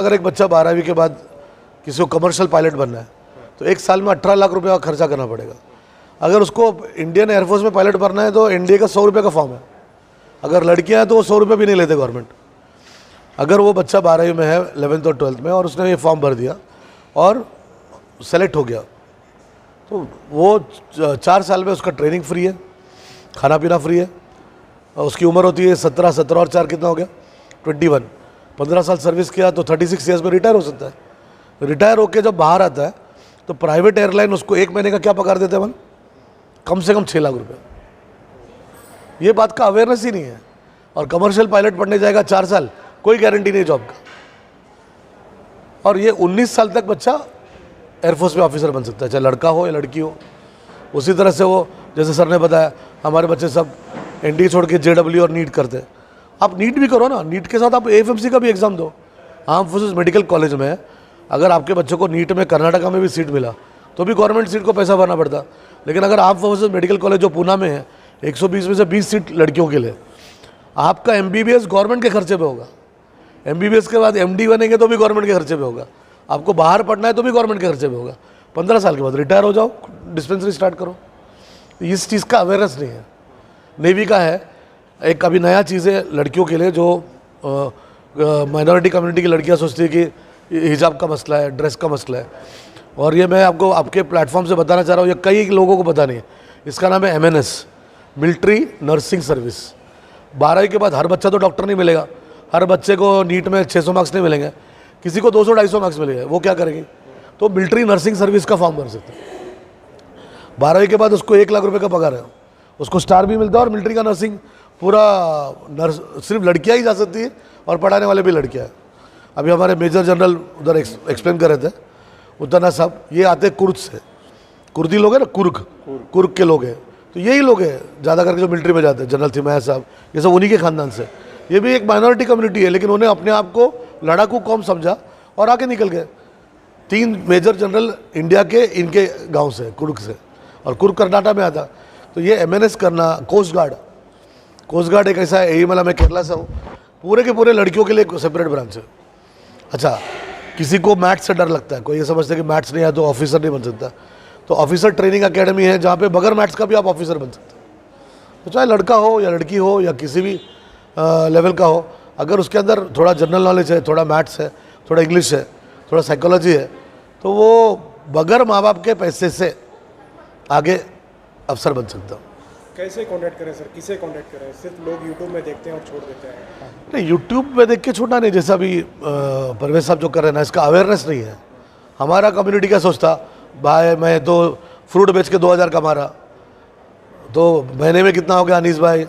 अगर एक बच्चा 12वीं के बाद किसी को कमर्शियल पायलट बनना है तो एक साल में 18 लाख रुपए का खर्चा करना पड़ेगा। अगर उसको इंडियन एयरफोर्स में पायलट बनना है तो एनडीए का 100 रुपये का फॉर्म है। अगर लड़कियां हैं तो वो 100 रुपये भी नहीं लेते गवर्नमेंट। अगर वो बच्चा 12वीं में है 11th और 12th में और उसने ये फॉर्म भर दिया और सेलेक्ट हो गया तो वो 4 साल में उसका ट्रेनिंग फ्री है, खाना पीना फ्री है। उसकी उम्र होती है 17 और 4 कितना हो गया 21। 15 साल सर्विस किया तो 36 ईयर्स में रिटायर हो सकता है। रिटायर होकर जब बाहर आता है तो प्राइवेट एयरलाइन उसको 1 महीने का क्या पगार देते हैं कम से कम 6 लाख रुपए। ये बात का अवेयरनेस ही नहीं है। और कमर्शियल पायलट पढ़ने जाएगा 4 साल, कोई गारंटी नहीं जॉब का। और ये 19 साल तक बच्चा एयरफोर्स में ऑफिसर बन सकता है, चाहे लड़का हो या लड़की हो। उसी तरह से वो जैसे सर ने बताया हमारे बच्चे सब एनडीए छोड़ के जेडब्ल्यू और नीट करते हैं। आप नीट भी करो ना, नीट के साथ आप एएफएमसी का भी एग्ज़ाम दो। आर्म फोर्सेस मेडिकल कॉलेज में अगर आपके बच्चों को नीट में कर्नाटका में भी सीट मिला तो भी गवर्नमेंट सीट को पैसा भरना पड़ता। लेकिन अगर आर्म फोर्सेस मेडिकल कॉलेज जो पूना में है 120 में से 20 सीट लड़कियों के लिए, आपका एमबीबीएस गवर्नमेंट के खर्चे पे होगा। एमबीबीएस के बाद एमडी बनेंगे तो भी गवर्नमेंट के खर्चे पे होगा। आपको बाहर पढ़ना है तो भी गवर्नमेंट के खर्चे पे होगा। 15 साल के बाद रिटायर हो जाओ, डिस्पेंसरी स्टार्ट करो। इस चीज़ का अवेयरनेस नहीं है। नेवी का है एक अभी नया चीज़ है लड़कियों के लिए, जो माइनॉरिटी कम्युनिटी की लड़कियां सोचती है कि हिजाब का मसला है, ड्रेस का मसला है। और ये मैं आपको आपके प्लेटफॉर्म से बताना चाह रहा हूँ, ये कई लोगों को पता नहीं है। इसका नाम है MNS, मिलिट्री नर्सिंग सर्विस। 12वीं के बाद हर बच्चा तो डॉक्टर नहीं मिलेगा, हर बच्चे को नीट में 600 मार्क्स नहीं मिलेंगे, किसी को 200-250 मार्क्स मिलेंगे। वो क्या करेगी? तो मिलिट्री नर्सिंग सर्विस का फॉर्म भर सकते हैं। 12वीं के बाद उसको 1 लाख रुपए का पगार है, उसको स्टार भी मिलता है। और मिलिट्री का नर्सिंग पूरा सिर्फ लड़कियां ही जा सकती है और पढ़ाने वाले भी लड़कियां हैं। अभी हमारे मेजर जनरल उधर एक्सप्लेन कर रहे थे उतना साहब, ये आते कुर्द से, कुर्दी लोग हैं ना, कुर्ग के लोग हैं। तो यही लोग हैं ज़्यादा करके जो मिलिट्री में जाते हैं। जनरल थिमैया साहब ये सब उन्हीं के खानदान से। ये भी एक माइनॉरिटी कम्युनिटी है, लेकिन उन्हें अपने आप को लड़ाकू कौम समझा और आके निकल गए। 3 मेजर जनरल इंडिया के इनके गाँव से, कुर्ग से, और कुर्ग कर्नाटक में आता। तो ये MNS करना, कोस्ट गार्ड एक ऐसा है। एईमला मैं केरला से हूँ, पूरे के पूरे लड़कियों के लिए एक सेपरेट ब्रांच है। अच्छा, किसी को मैथ्स से डर लगता है, कोई ये समझता है कि मैथ्स नहीं आया तो ऑफिसर नहीं बन सकता, तो ऑफिसर ट्रेनिंग अकेडमी है जहाँ पे बगैर मैथ्स का भी आप ऑफिसर बन सकते हैं। तो चाहे लड़का हो या लड़की हो या किसी भी लेवल का हो, अगर उसके अंदर थोड़ा जनरल नॉलेज है, थोड़ा मैथ्स है, थोड़ा इंग्लिश है, थोड़ा साइकोलॉजी है, तो वो बगैर माँ बाप के पैसे से आगे अफसर बन सकता हूँ। कैसे कांटेक्ट करें सर, किसे कांटेक्ट करें? सिर्फ लोग यूट्यूब में देखते हैं और छोड़ देते हैं। नहीं, यूट्यूब में देख के छोड़ना नहीं। जैसा अभी परवेज साहब जो कर रहे हैं ना, इसका अवेयरनेस नहीं है। हमारा कम्युनिटी क्या सोचता, भाई मैं तो फ्रूट बेच के 2000 कमा रहा, तो महीने में कितना हो गया अनीस भाई?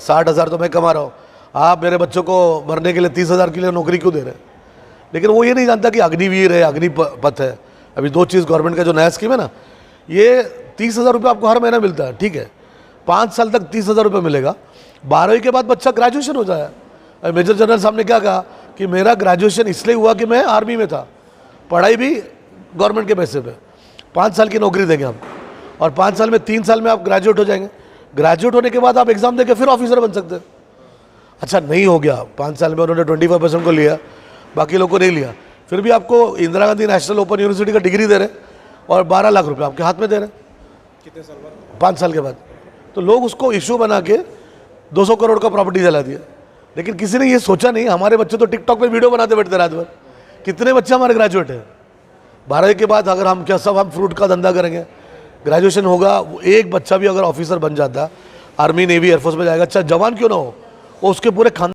60,000 तो मैं कमा रहा हूँ। आप मेरे बच्चों को मरने के लिए 30,000 के लिए नौकरी क्यों दे रहे हैं? लेकिन वो ये नहीं जानता कि अग्निवीर है, अग्निपथ है। अभी 2 चीज़ गवर्नमेंट का जो नया स्कीम है ना, ये 30,000 रुपये आपको हर महीना मिलता है, ठीक है। 5 साल तक 30,000 रुपये मिलेगा। 12वीं के बाद बच्चा ग्रेजुएशन हो जाए। मेजर जनरल साहब ने क्या कहा कि मेरा ग्रेजुएशन इसलिए हुआ कि मैं आर्मी में था, पढ़ाई भी गवर्नमेंट के पैसे पे। 5 साल की नौकरी देंगे हम, और 5 साल में 3 साल में आप ग्रेजुएट हो जाएंगे। ग्रेजुएट होने के बाद आप एग्जाम देके फिर ऑफिसर बन सकते हैं। अच्छा, नहीं हो गया 5 साल में, उन्होंने 25% को लिया, बाकी लोग को नहीं लिया, फिर भी आपको Indira Gandhi national open university का डिग्री दे रहे और 12 लाख रुपये आपके हाथ में दे रहे। कितने साल बाद? 5 साल के बाद। तो लोग उसको इशू बना के 200 करोड़ का प्रॉपर्टी जला दिया। लेकिन किसी ने ये सोचा नहीं, हमारे बच्चे तो टिकटॉक पे वीडियो बनाते बैठते रात भर। कितने बच्चे हमारे ग्रेजुएट हैं? 12वीं के बाद अगर हम क्या सब हम फ्रूट का धंधा करेंगे, ग्रेजुएशन होगा, एक बच्चा भी अगर ऑफिसर बन जाता, आर्मी नेवी एयरफोर्स में जाएगा, अच्छा जवान क्यों ना हो, वो उसके पूरे खान